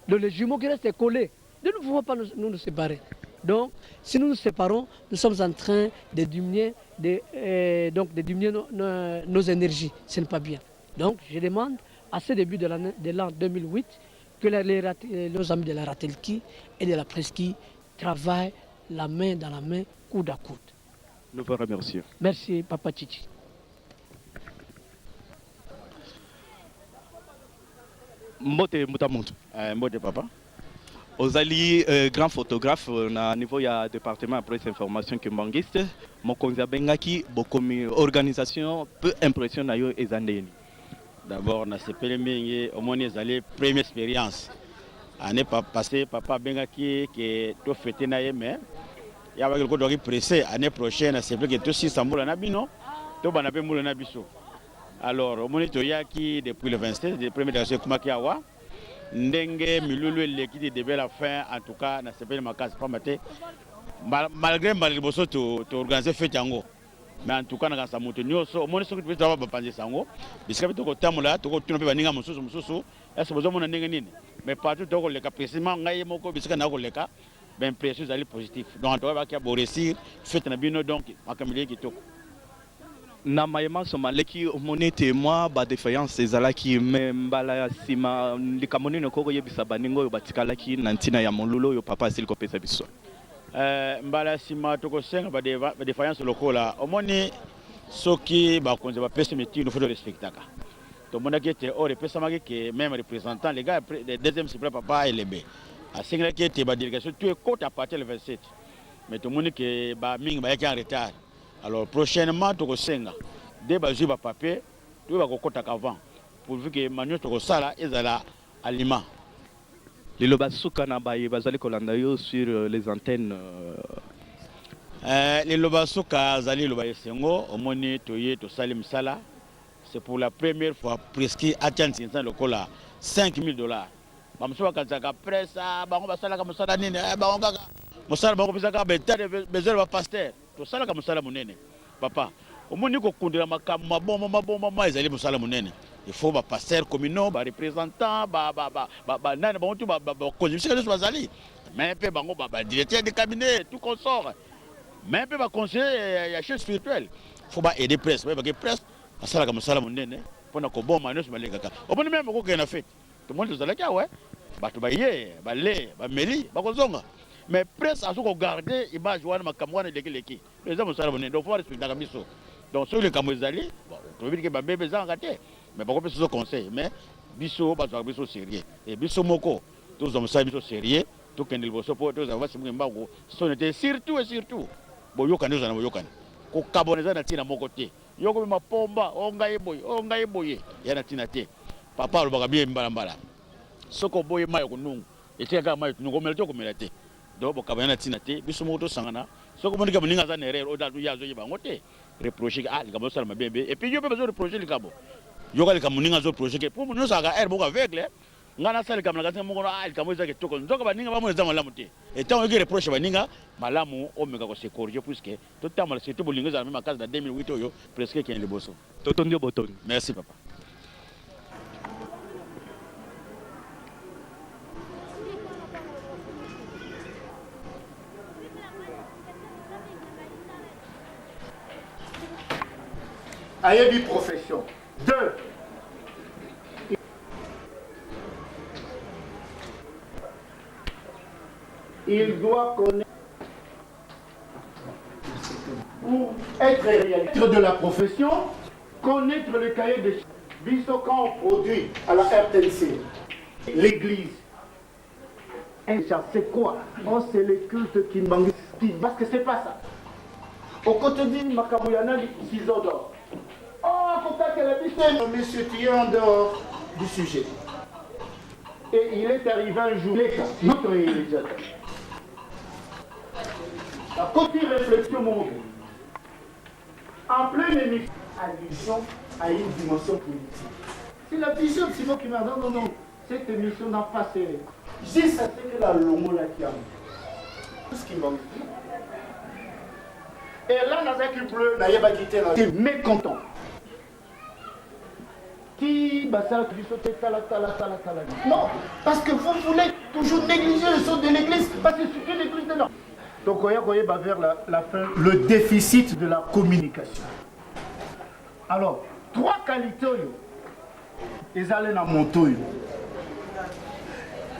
Speaker 13: Les jumeaux qui restent collés. Nous ne pouvons pas nous séparer. Donc, si nous nous séparons, nous sommes en train de diminuer, nos énergies. Ce n'est pas bien. Donc, je demande à ce début de l'an 2008 que nos amis de la Ratelki et de la presqu'île travaillent la main dans la main, coude à coude.
Speaker 2: Nous vous remercions.
Speaker 13: Merci, Papa Chichi.
Speaker 2: Mbote Mutamuntu.
Speaker 14: Mbote Papa.
Speaker 2: Ozali grand photographe na niveau ya département après information que mangiste mokonzi abengaki bokomi organisation peu impression na yo ezandeni.
Speaker 14: D'abord na sepele mingi omoni ezali première expérience. Année passée papa bengaki que to fêter na yeme ya ba ko doki pressé année prochaine c'est plus que to si sambula na bino to bana pe mula na biso. Alors omoni to yaki depuis le 27 de première délégation kumaki awa ndenge milulu l'équipe de la fin en tout cas na sepele makasi pas maté malgré maliboso to organiser fête yango mais en tout cas na sa moto nyoso omoni soki tu va bapanze sango bisika to ko tamula to ko tuna pe baninga mususu est-ce que mona ndenge nini mais partout to ko leka précisément ngai moko bisika na ko leka ben impression zali positif donc to ba ki aboresir fête na bino donc makamili kitoko
Speaker 2: na mayema somaleki omoni témoin ba défaillance ezalaki mbala sima likamoni noko yebisa baningo yo batikalaki na ntina ya molulu yo papa asili kopesa biso
Speaker 14: mbala sima toko senga ba défaillance lokola omoni soki ba konza ba pesa meti no foto respectaka to mona ki te ore pesa maki ke même représentant les gars le deuxième suprême papa LB a senga ki te ba délégation tu es côte à partir le 27 mais to moni ke ba mingi ba yaki en retard. Alors prochainement toko senga de ba jiba papier to ba kokota avant pourvu que manyo toko sala ezala aliment.
Speaker 2: Les lobasuka na baye bazali kolanda yo sur les antennes
Speaker 14: les lobasuka zali lobaye sengo omoni toye to salim c'est pour la première fois presque à 500 lokola $5,000. bamosusu bakanzaka presse bango basalaka mosala nini bango kaka mosala bango pesaka besoin de bapaster tosalaka mosala monene papa omoni kokundela makambo maboma ezali mosala monene il faut bapaster communaux barepresentant banani bango tu bakonzi bisika nyonso bazali mais mpe bango badirecteur de cabinet tout consort mais mpe baconseiller ya chef spirituel faut baaider presse bayebake presse basalaka mosala monene mpona koboma nyonso balekaka omoni meme okokende na fete tomoni tozalaki awe bato baye bale bameli bakozonga mais presse azo kogarde image wana makambo wana elekeleki eza mosala monene donc faut respectaka biso donc soki likambo ezali toyebi ke bambebe ezalaka te mais bakopesa biso conseil mais biso bazwaka biso sérieux e biso moko tozwa mosala biso sérieux tokende liboso mpo tozala basimuke mbango sone te surtout et surtout boyokani ozala na boyokani kokabona eza na ntina moko te yoko mema pomba ongai boye ya na ntina te papa alobaka bien mbalambala soki oboye mai okonungu etikaka mai tunungu omela te okomela te donc bokabana na ntina te biso moko tosangana soki omonika moninga aza na erreur oya azoyeba yango te reproche likambo osala mabembe et puis yo mpe bazoreproche likambo yoka likambo moninga azoreproche ke po moninga osalaka aire moko aveugle nga nasala likambo na kasi moko likambo eza kitoko nzoka baninga bamona eza malamu te etango yoki reproche baninga malamu omeka kose corrige puisque totambola surtout bolingo ezala me makasi na 2008 oyo presque ekende liboso
Speaker 2: totondi yo botoni.
Speaker 14: Merci papa.
Speaker 15: Ayebi profession. 2. Il doit connaître pour être réalisateur de la profession, connaître le cahier de Biso quand on produit à la RTNC. L'église. C'est quoi? Oh, c'est le culte qui manque. Parce que c'est pas ça. Au côté dit Makamouyana, 6 heures d'or. Oh, faut pas que la bise, monsieur Thier en dehors du sujet. Et il est arrivé un jour, notre réalisateur. La côté réflexion mondiale. En pleine émission, allusion à une dimension politique. C'est la vision de Simon qui m'a dit non, cette émission n'a pas serré. J'ai ça, c'est que la longue là qui a tout ce qui m'a dit. Et là, dans un clip bleu, il a quitté là. Il est mécontent. Qui va ça, non, parce que vous voulez toujours négliger le sort de l'église, parce que c'est une église de l'homme. Donc, on va vers la fin, le déficit de la communication. Alors, 3 qualités, ils allaient dans mon tour.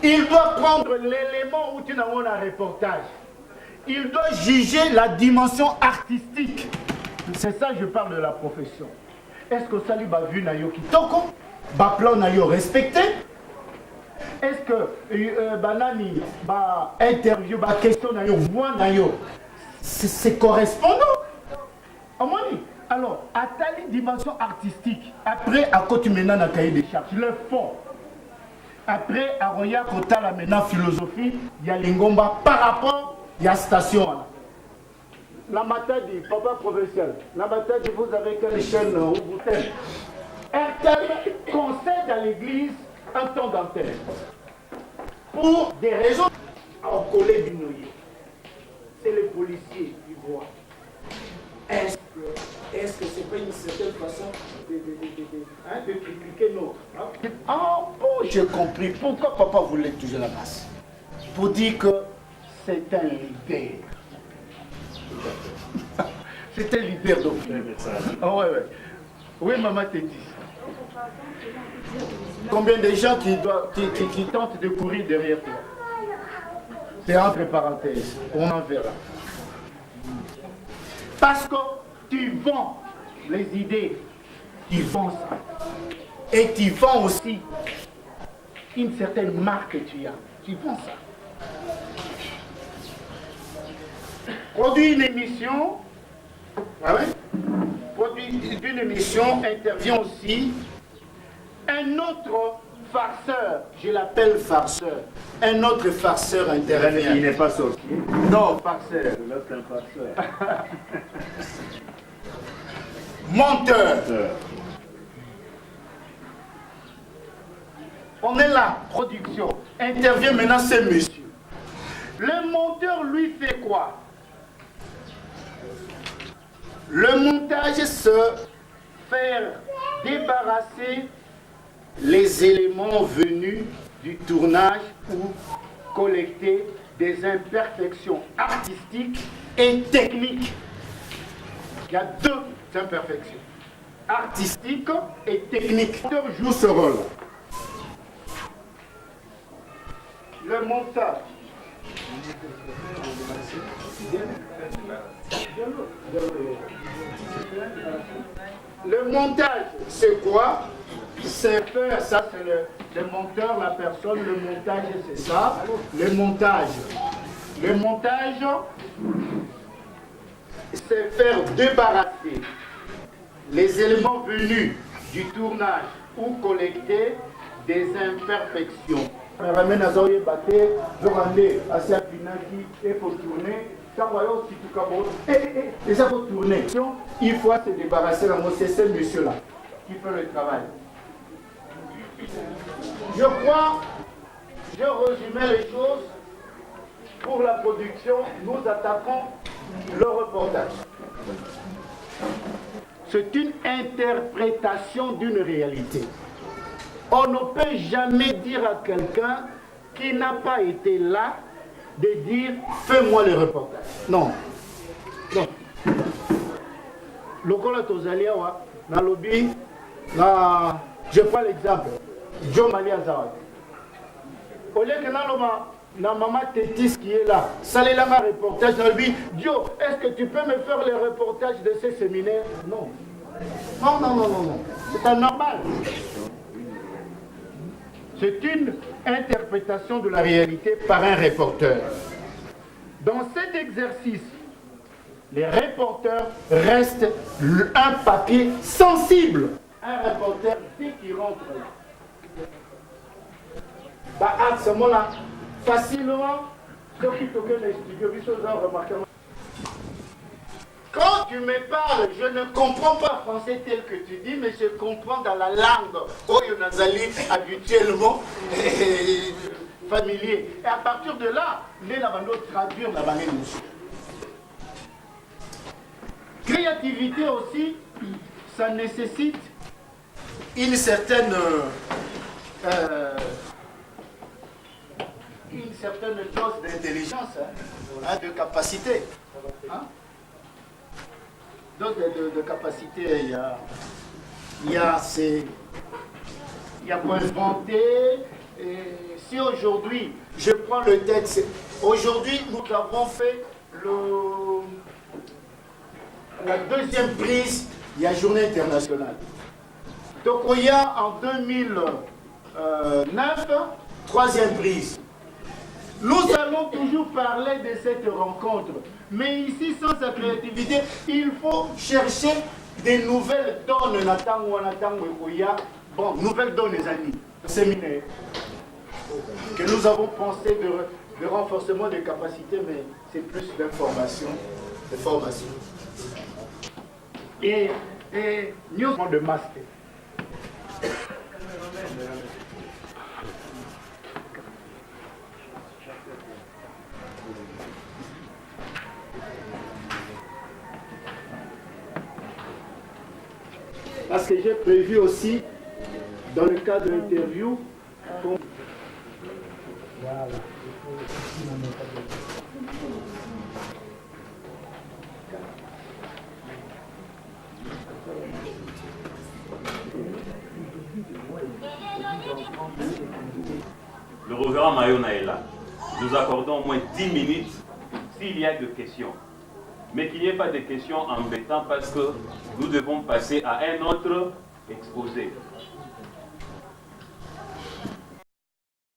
Speaker 15: Il doit prendre l'élément où tu n'as pas un reportage. Il doit juger la dimension artistique. C'est ça, je parle de la profession. Est-ce que ça lui va vu Nayo Kitoko? Ba plan Nayo respecté? Est-ce que Banani, ba interview, ba question Nayo, voix Nayo, c'est correspondant? Alors, à telle dimension artistique, après, à côté maintenant, on a cahier des charges, le fond. Après, à Roya Kota, la maintenant philosophie, il y a l'ingomba par rapport, il y a station. La Matadi, papa provincial, la Matadi, vous avez quelle chaîne où vous êtes? RTL concède à l'église un temps d'antenne. Pour des raisons en coller du noyer. C'est les policiers qui voient. Est-ce que c'est pas une certaine façon de critiquer notre? Ah bon, j'ai compris. Pourquoi papa voulait toujours la masse? Pour dire que c'est un leader. C'est un leader d'opinion. Ah ouais. Oui, maman t'a dit. Combien de gens qui tentent de courir derrière toi? C'est entre parenthèses. On en verra. Parce que tu vends les idées, tu vends ça. Et tu vends aussi une certaine marque que tu as. Tu vends ça. Produit une émission, produit une émission, intervient aussi un autre farceur, je l'appelle farceur, un autre farceur intervient.
Speaker 16: Il n'est pas sorti.
Speaker 15: Non, farceur.
Speaker 16: L'autre un farceur.
Speaker 15: Monteur. On est là, production. Intervient maintenant ce monsieur. Le monteur, lui, fait quoi? Le montage, c'est faire débarrasser les éléments venus du tournage ou collecter des imperfections artistiques et techniques. Il y a deux imperfections, artistiques et techniques. Le monteur joue ce rôle. Le montage. Le montage, c'est quoi? C'est faire, ça c'est le monteur, la personne, le montage c'est ça. Le montage, c'est faire débarrasser les éléments venus du tournage ou collecter des imperfections. Je ramène à Zoé Baté, je rendais à Serpinaki et pour tourner. Et ça faut tourner. Il faut se débarrasser de moi, c'est ce monsieur-là qui fait le travail. Je crois, je résumais les choses. Pour la production, nous attaquons le reportage. C'est une interprétation d'une réalité. On ne peut jamais dire à quelqu'un qui n'a pas été là de dire fais-moi le reportage. Non. Non. Lokola Tozaliawa, dans le lobby, je prends l'exemple. Joe Malia Zawad. Au lieu que la maman Tétis qui est là, ça est là un reportage dans le lobby. Joe, est-ce que tu peux me faire le reportage de ces séminaires? Non. Non, non, non, non, non. C'est anormal. C'est une interprétation de la réalité par un reporter. Dans cet exercice, les reporters restent un papier sensible. Un reporter, dès qu'il rentre là, à ce moment-là, facilement, ceux qui toquent les studios, ils ont remarqué. Quand tu me parles, je ne comprends pas français tel que tu dis, mais je comprends dans la langue Oyo-Nazali habituellement familier. Et à partir de là, les lavando traduire la langue aussi. Créativité aussi, ça nécessite une certaine dose d'intelligence, de capacité. Donc de capacité, il y a pour inventer. Et si aujourd'hui, je prends le texte, aujourd'hui nous avons fait la deuxième prise, il y a Journée internationale. Donc il y a en 2009, troisième prise. Nous allons toujours parler de cette rencontre. Mais ici, sans sa créativité, il faut chercher des nouvelles donnes. Bon, nouvelles donnes, les amis. Séminaire. Que nous avons pensé de renforcement des capacités, mais c'est plus d'information, de formation. Et nous avons de master. Parce que j'ai prévu aussi, dans le cadre de l'interview, voilà.
Speaker 17: Le reverend Mayona est là. Nous accordons au moins 10 minutes s'il y a des questions. Mais qu'il n'y ait pas de questions embêtantes parce que nous devons passer à un autre exposé.